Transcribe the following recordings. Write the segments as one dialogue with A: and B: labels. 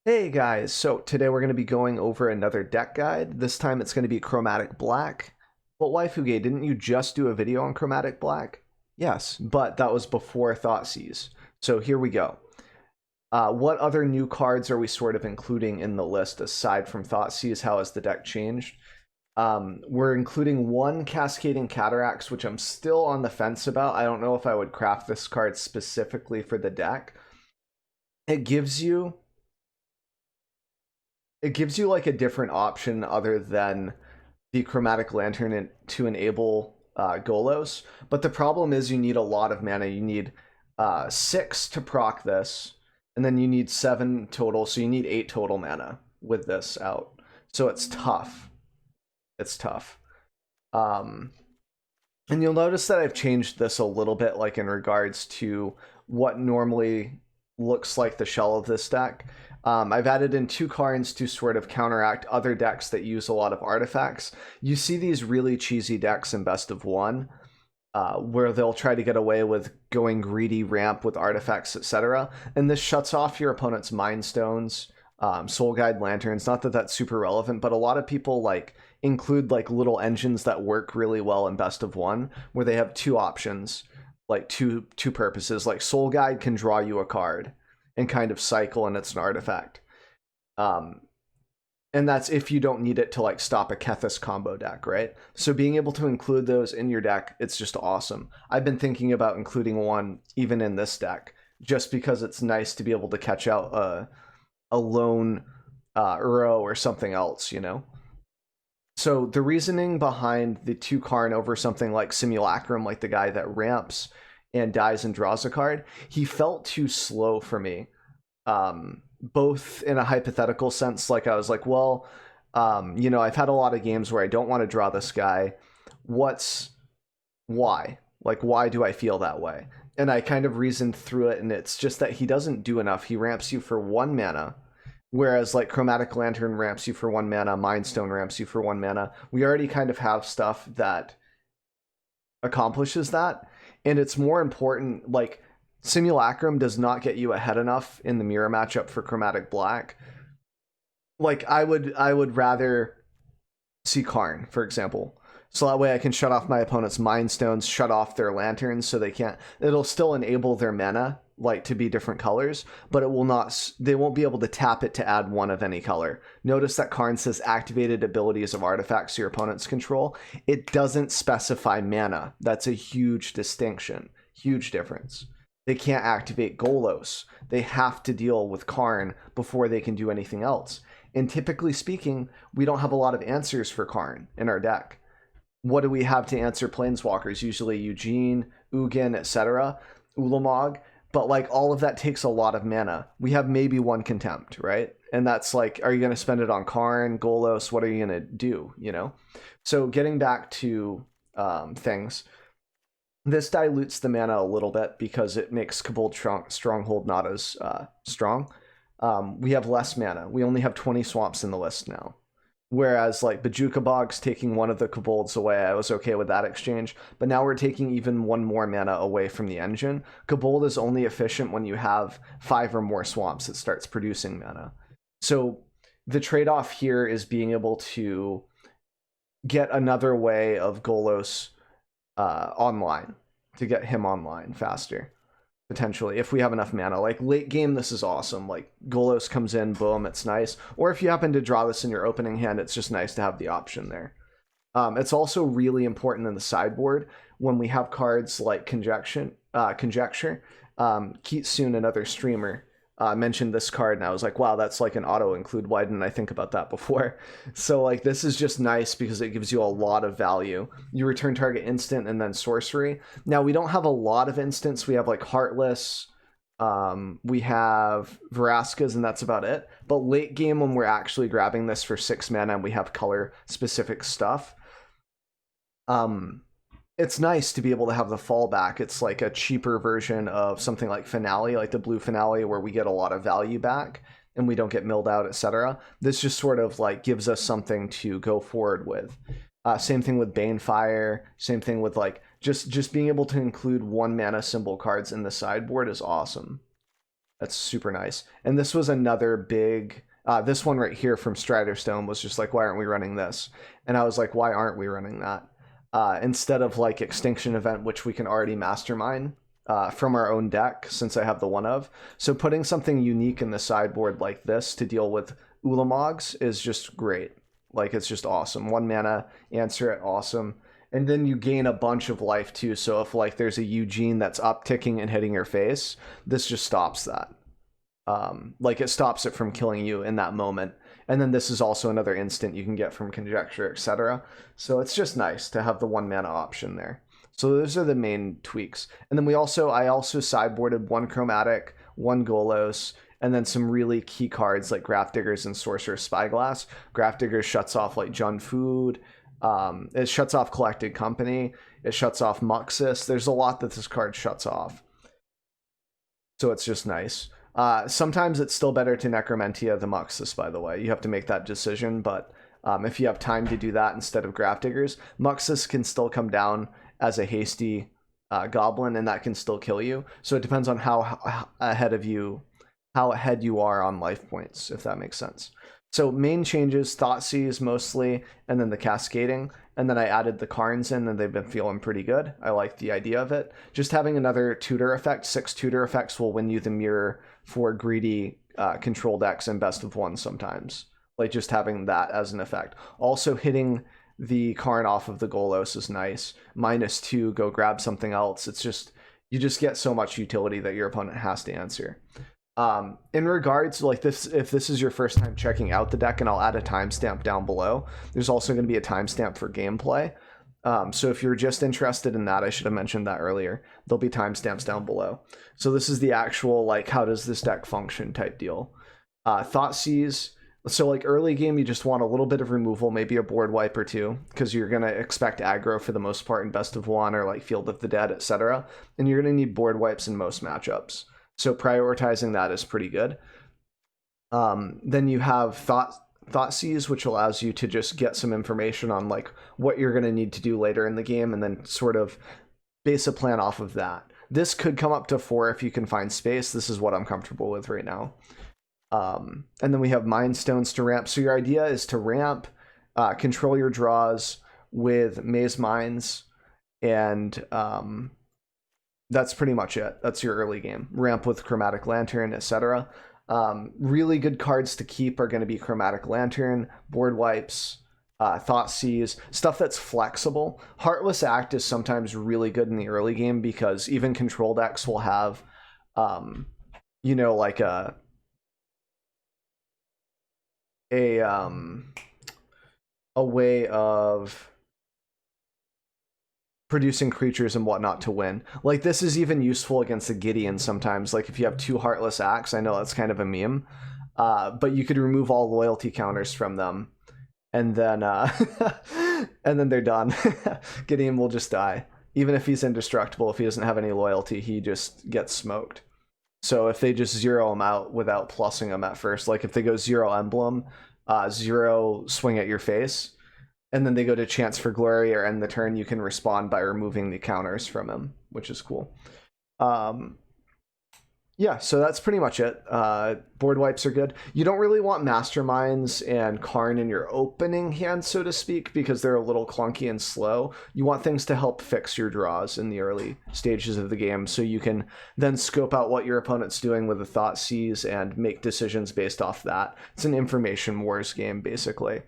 A: Hey guys, so today we're going to be going over another deck guide. This time it's going to be Chromatic Black. But Waifugate, didn't you just do a video on Chromatic Black? Yes, but that was before Thoughtseize. So here we go. What other new cards are we sort of including in the list aside from Thoughtseize? How has the deck changed? We're including one Cascading Cataracts, which I'm still on the fence about. I don't know if I would craft this card specifically for the deck. It gives you like a different option other than the Chromatic Lantern to enable Golos. But the problem is you need a lot of mana. You need 6 to proc this, and then you need 7 total. So you need 8 total mana with this out. So it's tough. It's tough. And you'll notice that I've changed this a little bit, like in regards to what normally looks like the shell of this deck. I've added in 2 cards to sort of counteract other decks that use a lot of artifacts. You see these really cheesy decks in Best of 1, where they'll try to get away with going greedy ramp with artifacts, etc. And this shuts off your opponent's Mind Stones, Soul Guide Lanterns. Not that that's super relevant, but a lot of people like include like little engines that work really well in Best of 1, where they have 2 options, like two purposes. Like Soul Guide can draw you a card and kind of cycle, and it's an artifact. And that's if you don't need it to like stop a Kethis combo deck, right? So being able to include those in your deck, it's just awesome. I've been thinking about including one even in this deck, just because it's nice to be able to catch out a lone Uro or something else, you know? So the reasoning behind the 2 Karn over something like Simulacrum, like the guy that ramps and dies and draws a card, he felt too slow for me. Both in a hypothetical sense, like I was like, well, I've had a lot of games where I don't want to draw this guy. Why? Like, why do I feel that way? And I kind of reasoned through it, and it's just that he doesn't do enough. He ramps you for 1 mana, whereas like Chromatic Lantern ramps you for 1 mana, Mind Stone ramps you for 1 mana. We already kind of have stuff that accomplishes that, and it's more important. Like Simulacrum does not get you ahead enough in the mirror matchup for Chromatic Black. Like I would rather see Karn, for example. So that way I can shut off my opponent's Mind Stones, shut off their lanterns so they can't. It'll still enable their mana like to be different colors, but it will not. They won't be able to tap it to add 1 of any color. Notice that Karn says activated abilities of artifacts your opponents control. It doesn't specify mana. That's a huge distinction, huge difference. They can't activate Golos. They have to deal with Karn before they can do anything else. And typically speaking, we don't have a lot of answers for Karn in our deck. What do we have to answer Planeswalkers? Usually Eugene, Ugin, etc., Ulamog. But like all of that takes a lot of mana. We have maybe 1 Contempt, right? And that's like, are you going to spend it on Karn, Golos? What are you going to do, you know? So getting back to things, this dilutes the mana a little bit because it makes Kobold Stronghold not as strong. We have less mana. We only have 20 swamps in the list now. Whereas like Bajuka Bog's taking 1 of the Kobolds away, I was okay with that exchange. But now we're taking even 1 more mana away from the engine. Kobold is only efficient when you have 5 or more swamps that starts producing mana. So the trade-off here is being able to get another way of Golos online, to get him online faster. Potentially, if we have enough mana. Like late game, this is awesome. Like Golos comes in, boom, it's nice. Or if you happen to draw this in your opening hand, it's just nice to have the option there. It's also really important in the sideboard when we have cards like Conjecture. Kitsune, another streamer, mentioned this card, and I was like, wow, that's like an auto include. Why didn't I think about that before? So like this is just nice because it gives you a lot of value. You return target instant and then sorcery. Now we don't have a lot of instants. We have like Heartless, we have Veraskas, and that's about it. But late game, when we're actually grabbing this for 6 mana and we have color specific stuff, it's nice to be able to have the fallback. It's like a cheaper version of something like Finale, like the blue Finale, where we get a lot of value back and we don't get milled out, etc. This just sort of like gives us something to go forward with. Same thing with Banefire. Same thing with like just being able to include 1 mana symbol cards in the sideboard is awesome. That's super nice. And this was another big, this one right here from Striderstone was just like, why aren't we running this? And I was like, why aren't we running that? Instead of like Extinction Event, which we can already mastermind from our own deck, since I have the one of. So putting something unique in the sideboard like this to deal with Ulamogs is just great. Like, it's just awesome. 1 mana, answer it, awesome. And then you gain a bunch of life too. So if like there's a Eugene that's upticking and hitting your face, this just stops that. Like, it stops it from killing you in that moment. And then this is also another instant you can get from Conjecture, etc. So it's just nice to have the 1 mana option there. So those are the main tweaks. And then I also sideboarded 1 Chromatic, 1 Golos, and then some really key cards like Grafdiggers and Sorcerer's Spyglass. Grafdiggers shuts off like Jund Food. It shuts off Collected Company. It shuts off Muxus. There's a lot that this card shuts off. So it's just nice. Sometimes it's still better to Necromentia the Muxus, by the way. You have to make that decision, but if you have time to do that instead of Grafdiggers, Muxus can still come down as a hasty goblin, and that can still kill you. So it depends on how ahead you are on life points, if that makes sense. So main changes, Thoughtseize mostly, and then the Cascading. And then I added the Karns in, and they've been feeling pretty good. I like the idea of it. Just having another tutor effect, 6 tutor effects will win you the mirror for greedy control decks and best of one sometimes. Like, just having that as an effect. Also hitting the Karn off of the Golos is nice. -2, go grab something else. It's just, you just get so much utility that your opponent has to answer. In regards to like this, if this is your first time checking out the deck, and I'll add a timestamp down below, there's also going to be a timestamp for gameplay. So if you're just interested in that, I should have mentioned that earlier. There'll be timestamps down below. So this is the actual, like, how does this deck function type deal. Thoughtseize. So like early game, you just want a little bit of removal, maybe a board wipe or 2, because you're going to expect aggro for the most part in best of 1 or like Field of the Dead, etc. And you're going to need board wipes in most matchups. So prioritizing that is pretty good. Then you have Thoughtseize, which allows you to just get some information on like what you're going to need to do later in the game, and then sort of base a plan off of that. This could come up to 4 if you can find space. This is what I'm comfortable with right now. And then we have Mind Stones to ramp. So your idea is to ramp, control your draws with Maze Mines, and that's pretty much it. That's your early game. Ramp with Chromatic Lantern, etc. Really good cards to keep are going to be Chromatic Lantern, Board Wipes, Thoughtseize, stuff that's flexible. Heartless Act is sometimes really good in the early game because even control decks will have, like a way of producing creatures and whatnot to win. Like, this is even useful against the Gideon sometimes. Like, if you have 2 Heartless Acts, I know that's kind of a meme, but you could remove all loyalty counters from them, and then and then they're done. Gideon will just die. Even if he's indestructible, if he doesn't have any loyalty, he just gets smoked. So if they just 0 him out without plussing him at first, like if they go 0 Emblem, 0 Swing at your face, and then they go to Chance for Glory or end the turn, you can respond by removing the counters from him, which is cool. Yeah, so that's pretty much it. Board wipes are good. You don't really want Masterminds and Karn in your opening hand, so to speak, because they're a little clunky and slow. You want things to help fix your draws in the early stages of the game, so you can then scope out what your opponent's doing with a Thoughtseize and make decisions based off that. It's an information wars game, basically.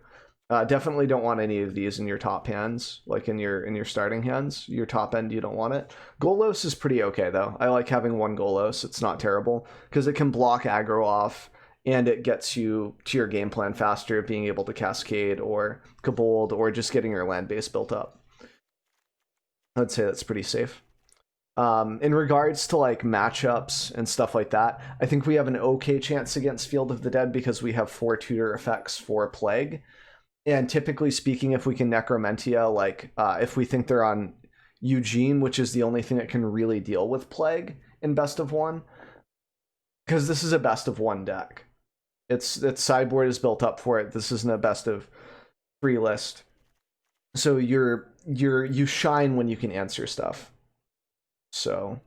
A: Definitely don't want any of these in your top hands, like in your starting hands. Your top end, you don't want it. Golos is pretty okay, though. I like having 1 Golos. It's not terrible, because it can block aggro off, and it gets you to your game plan faster, being able to Cascade or Kabold, or just getting your land base built up. I'd say that's pretty safe. In regards to like matchups and stuff like that, I think we have an okay chance against Field of the Dead because we have 4 tutor effects for Plague. And typically speaking, if we can Necromentia, like if we think they're on Eugene, which is the only thing that can really deal with Plague in best of 1, because this is a best of 1 deck. Its sideboard is built up for it. This isn't a best of 3 list. So you shine when you can answer stuff. So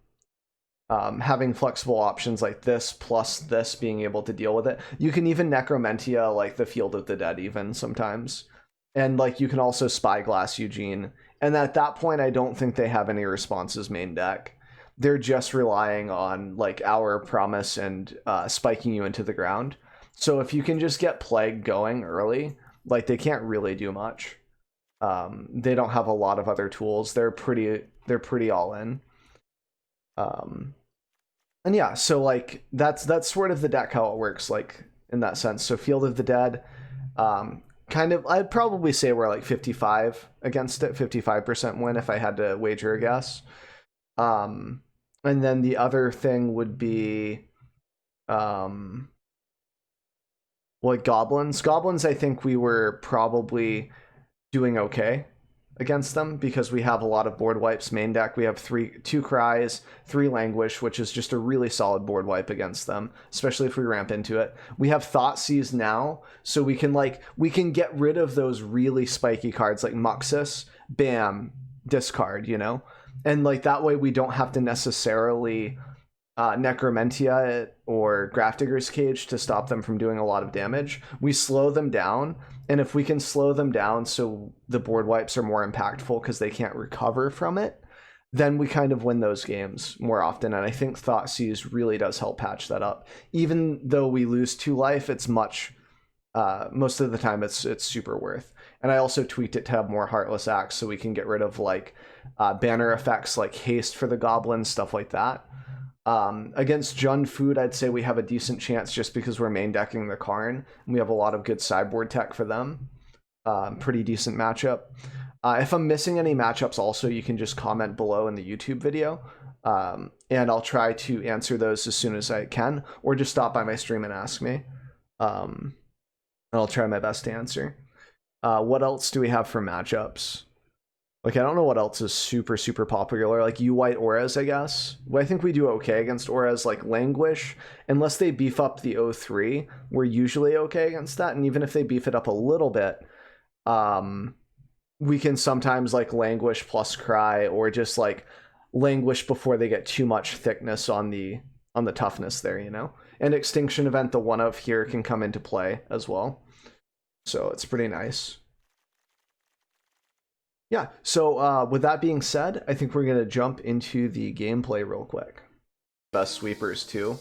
A: having flexible options like this plus this being able to deal with it. You can even Necromentia like the Field of the Dead even sometimes. And like you can also Spyglass Eugene. And at that point, I don't think they have any responses main deck. They're just relying on like our promise and spiking you into the ground. So if you can just get Plague going early, like they can't really do much. They don't have a lot of other tools. They're pretty all in. And yeah, so like that's sort of the deck how it works, like in that sense. So Field of the Dead, kind of, I'd probably say we're like 55 against it, 55% win if I had to wager a guess. And then the other thing would be like goblins. Goblins, I think we were probably doing okay against them because we have a lot of board wipes main deck. We have 2 Cries, 3 Languish, which is just a really solid board wipe against them, especially if we ramp into it. We have Thoughtseize now, so we can get rid of those really spiky cards like Muxus, bam, discard, you know? And like that way we don't have to necessarily Necromentia it or Grafdigger's Cage to stop them from doing a lot of damage. We slow them down, and if we can slow them down so the board wipes are more impactful because they can't recover from it, then we kind of win those games more often. And I think Thoughtseize really does help patch that up. Even though we lose 2 life, it's much most of the time it's super worth. And I also tweaked it to have more Heartless Acts so we can get rid of like banner effects like haste for the goblins, stuff like that. Against Jund Food, I'd say we have a decent chance just because we're main decking the Karn, and we have a lot of good sideboard tech for them. Pretty decent matchup. If I'm missing any matchups also, you can just comment below in the YouTube video, and I'll try to answer those as soon as I can, or just stop by my stream and ask me. And I'll try my best to answer. What else do we have for matchups? Like, I don't know what else is super, super popular. Like, U-White Auras, I guess. Well, I think we do okay against Auras. Like, Languish, unless they beef up the 0-3, we're usually okay against that. And even if they beef it up a little bit, we can sometimes, like, Languish plus Cry, or just, like, Languish before they get too much thickness on the toughness there, you know? And Extinction Event, the 1-of here, can come into play as well. So it's pretty nice. Yeah, so with that being said, I think we're going to jump into the gameplay real quick. Best sweepers too.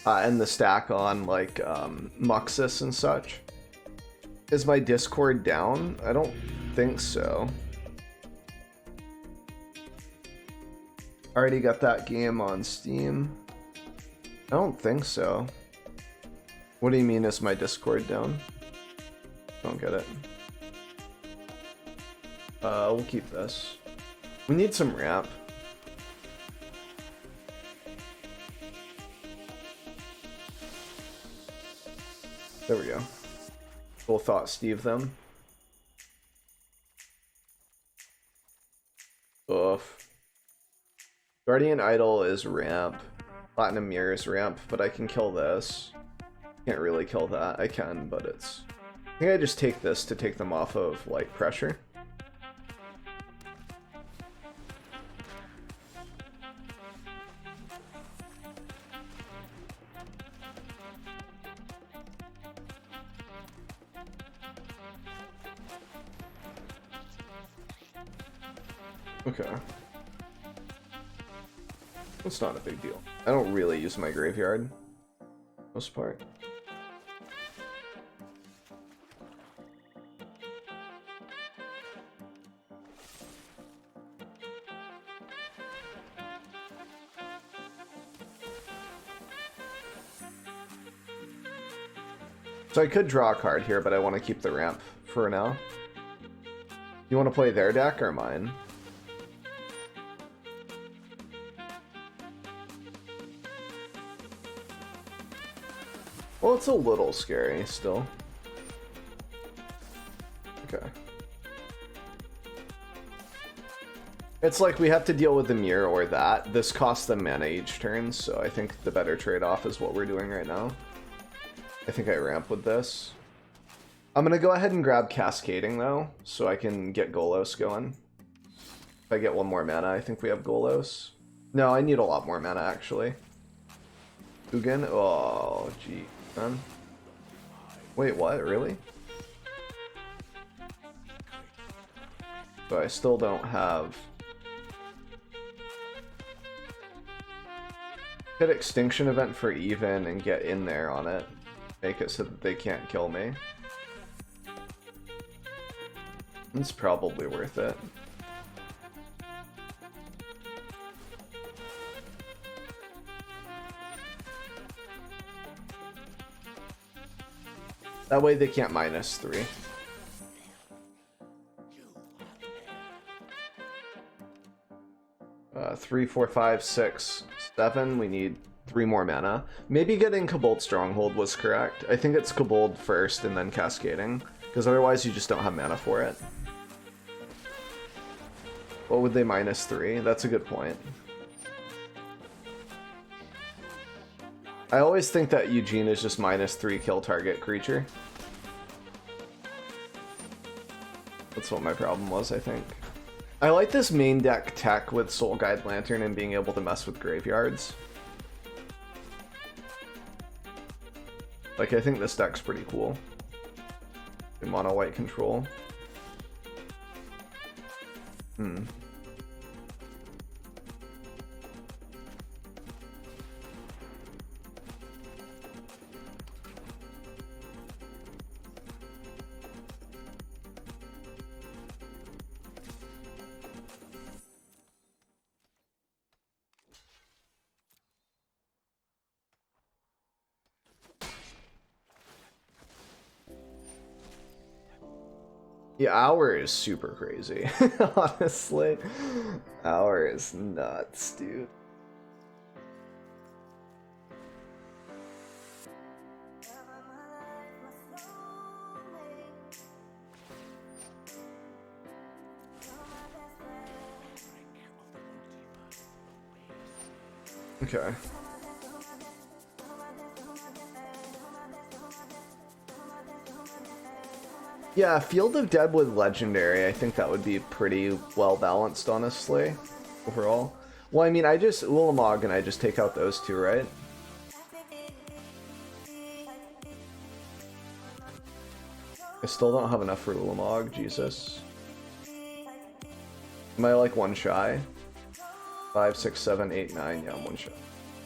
A: And the stack on like Muxus and such. Is my Discord down? I don't think so. Already got that game on Steam. I don't think so. What do you mean, is my Discord down? Don't get it. We'll keep this. We need some ramp. There we go. Full thought Steve them. Oof. Guardian Idol is ramp. Platinum Mirror is ramp, but I can kill this. Can't really kill that. I can, but it's... I think I just take this to take them off of, like, pressure. Okay. It's not a big deal. I don't really use my graveyard, most part. So I could draw a card here, but I want to keep the ramp for now. You want to play their deck or mine? Well, it's a little scary still. Okay. It's like we have to deal with the mirror or that. This costs them mana each turn, so I think the better trade-off is what we're doing right now. I think I ramp with this. I'm gonna go ahead and grab Cascading though, so I can get Golos going. If I get one more mana, I think we have Golos. No, I need a lot more mana, actually. Ugin? Oh, gee. Man. Wait, what? Really? But I still don't have... Hit Extinction Event for even and get in there on it. Make it so that they can't kill me. It's probably worth it. That way they can't -3. 3, 4, 5, 6, 7. We need 3 more mana. Maybe getting Kobold Stronghold was correct. I think it's Kobold first and then Cascading, because otherwise you just don't have mana for it. What would they -3? That's a good point. I always think that Eugene is just -3 kill target creature. That's what my problem was, I think. I like this main deck tech with Soul Guide Lantern and being able to mess with graveyards. Like, I think this deck's pretty cool. In mono white control. Yeah, Hour is super crazy, honestly. Hour is nuts, dude. Okay. Yeah, Field of Dead with Legendary, I think that would be pretty well balanced, honestly, overall. Well, I mean, I just Ulamog and I just take out those two, right? I still don't have enough for Ulamog, Jesus. Am I like one shy? 5, 6, 7, 8, 9, yeah, I'm one shy.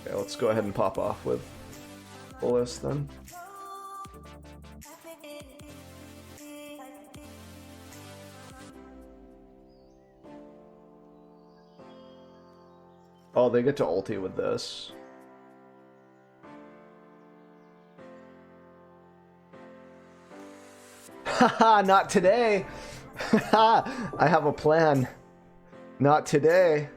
A: Okay, let's go ahead and pop off with Bolas then. Oh, they get to ulti with this. Haha, not today. Haha, I have a plan. Not today.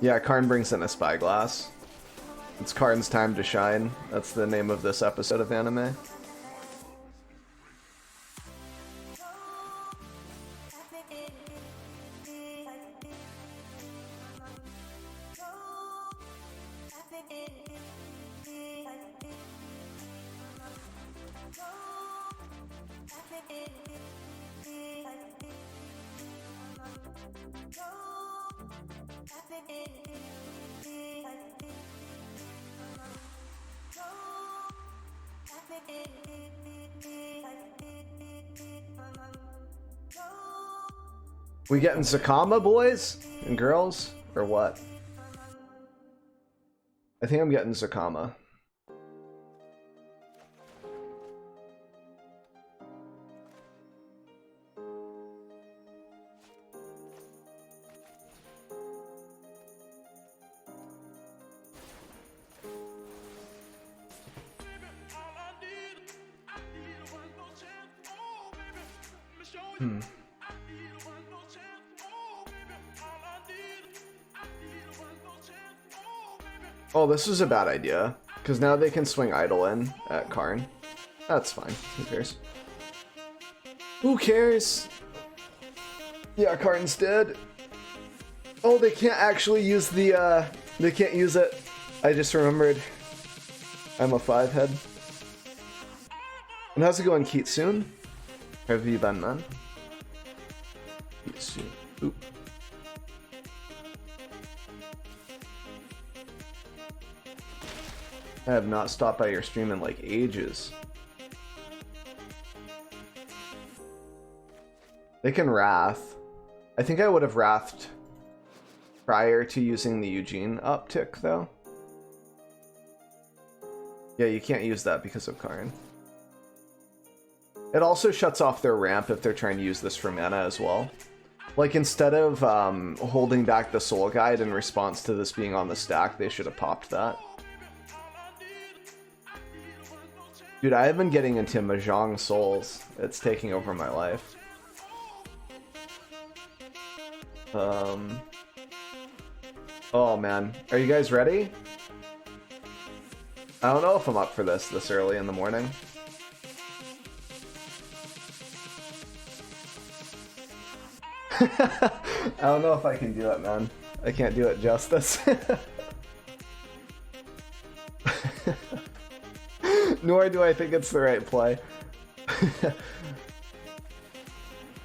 A: Yeah, Karn brings in a spyglass. It's Karn's time to shine. That's the name of this episode of anime. We getting Zakama, boys and girls, or what? I think I'm getting Zakama. Oh, this is a bad idea, because now they can swing Idol in at Karn. That's fine. Who cares? Who cares? Yeah, Karn's dead. Oh, they can't actually use the, they can't use it. I just remembered. I'm a 5-head. And how's it going, Kitsune? How have you been, man? Kitsune. Oop. I have not stopped by your stream in like ages. They can Wrath. I think I would have Wrathed prior to using the Eugene uptick, though. Yeah, you can't use that because of Karn. It also shuts off their ramp if they're trying to use this for mana as well. Like, instead of holding back the Soul Guide in response to this being on the stack, they should have popped that. Dude, I have been getting into Mahjong Souls. It's taking over my life. Oh man, are you guys ready? I don't know if I'm up for this early in the morning. I don't know if I can do it, man. I can't do it justice. Nor do I think it's the right play.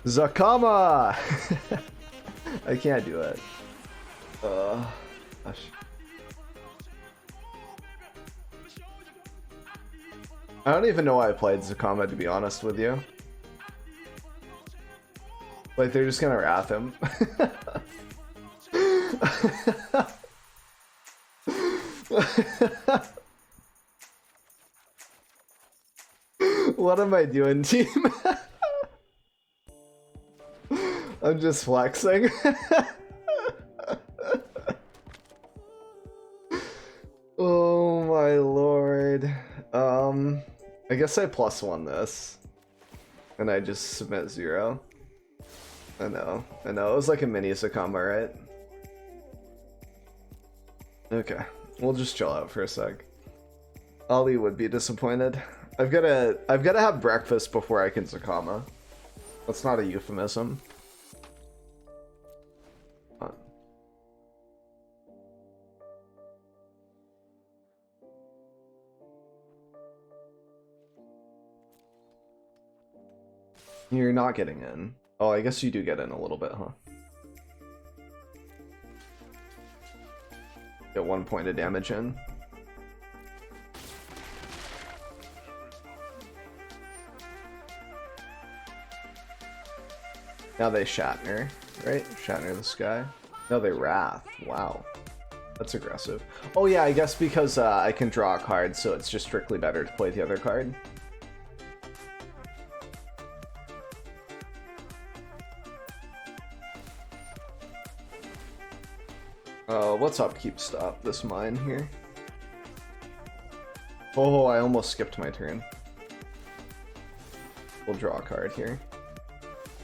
A: Zakama! I can't do it. Gosh. I don't even know why I played Zakama, to be honest with you. Like, they're just gonna wrath him. What am I doing, team? I'm just flexing. Oh my lord. I guess I +1 this. And I just submit 0. I know. It was like a mini Sakama, right? Okay. We'll just chill out for a sec. Ali would be disappointed. I've gotta have breakfast before I can Sakama. That's not a euphemism. You're not getting in. Oh, I guess you do get in a little bit, huh? Get 1 point of damage in. Now they Shatner, right? Shatner the sky. No, they Wrath. Wow. That's aggressive. Oh yeah, I guess because I can draw a card, so it's just strictly better to play the other card. What's up, Keep Stop? This mine here. Oh, I almost skipped my turn. We'll draw a card here.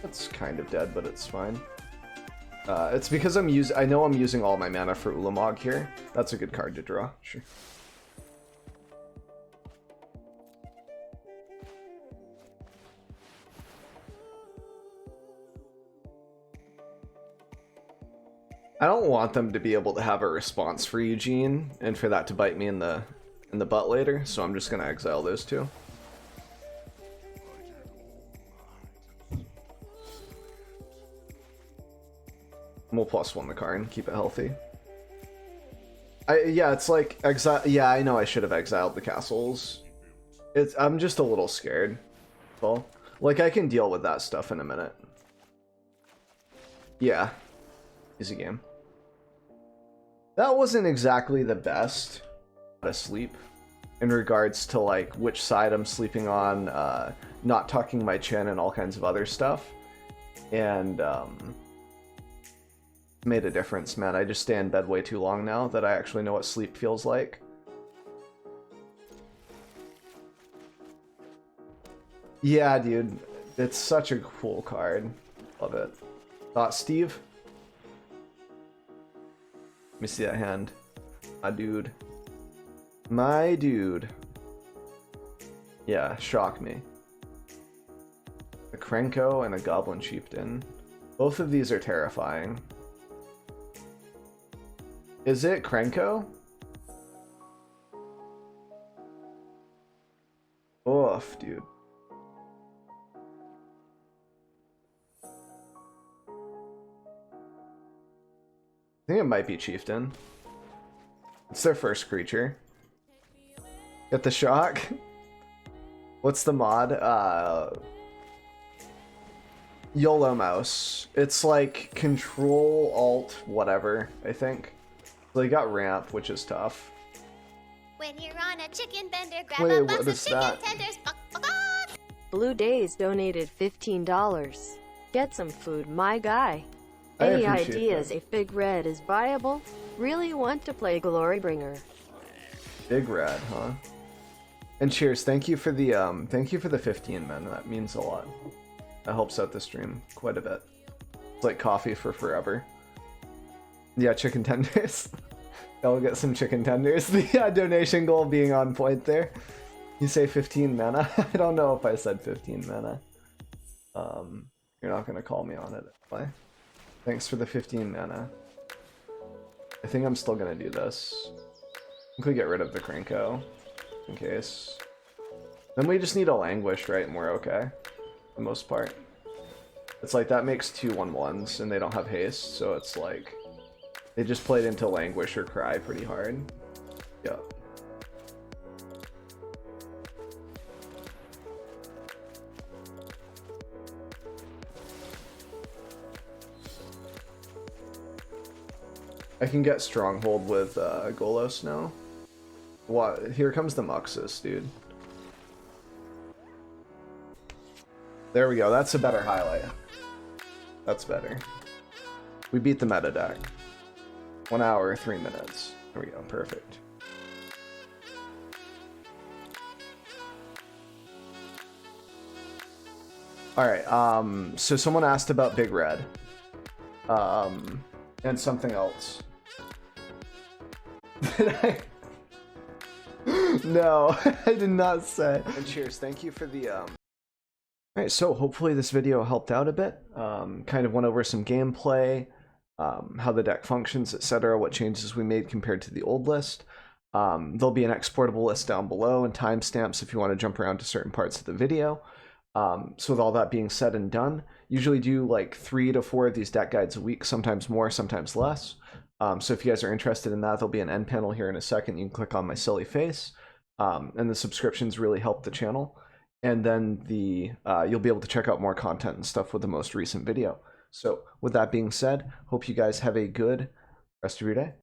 A: That's kind of dead, but it's fine. It's because I know I'm using all my mana for Ulamog here. That's a good card to draw, sure. I don't want them to be able to have a response for Eugene, and for that to bite me in the butt later, so I'm just gonna exile those two. We'll +1 the Karn, keep it healthy. Yeah, it's like exile. Yeah, I know I should have exiled the castles. I'm just a little scared. Well, like I can deal with that stuff in a minute. Yeah, easy game. That wasn't exactly the best to sleep in regards to like which side I'm sleeping on, not tucking my chin and all kinds of other stuff. And made a difference, man. I just stay in bed way too long now that I actually know what sleep feels like. Yeah, dude. It's such a cool card. Love it. Thought, Steve? Let me see that hand. My dude. My dude. Yeah, shock me. A Krenko and a Goblin Chieftain. Both of these are terrifying. Is it Krenko? rough, dude. I think it might be Chieftain. It's their first creature. Get the shock. What's the mod? YOLO mouse. It's like Control Alt whatever, I think. They got ramp, which is tough.
B: When you're on a chicken bender, grab
A: Wait,
B: a box
A: what
B: of
A: is
B: chicken
A: that?
B: tenders.
C: Blue Days donated $15. Get some food, my guy.
A: I
C: Any
A: appreciate
C: ideas
A: that.
C: if Big Red is viable? Really want to play Glorybringer.
A: Big Red, huh? And cheers, thank you for the 15, man. That means a lot. That helps out the stream quite a bit. It's like coffee for forever. Yeah, chicken tenders. I'll get some chicken tenders. The donation goal being on point there. You say 15 mana? I don't know if I said 15 mana. You're not gonna call me on it anyway. Thanks for the 15 mana. I think I'm still gonna do this. I think we get rid of the Krenko, in case. Then we just need a Languish, right? And we're okay. For the most part. It's like that makes 2/1/1s and they don't have haste, so it's like they just played into Languish or Cry pretty hard. Yep. I can get Stronghold with Golos now. What? Here comes the Muxus, dude. There we go. That's a better highlight. That's better. We beat the meta deck. 1 hour, 3 minutes. There we go. Perfect. Alright, so someone asked about Big Red. And something else. Did I? No, I did not say. And cheers, thank you for the Alright, so hopefully this video helped out a bit. Kind of went over some gameplay, how the deck functions, etc., what changes we made compared to the old list. There'll be an exportable list down below and timestamps if you want to jump around to certain parts of the video. So with all that being said and done, usually do like 3 to 4 of these deck guides a week, sometimes more, sometimes less. So if you guys are interested in that, there'll be an end panel here in a second. You can click on my silly face, and the subscriptions really help the channel. And then you'll be able to check out more content and stuff with the most recent video. So with that being said, hope you guys have a good rest of your day.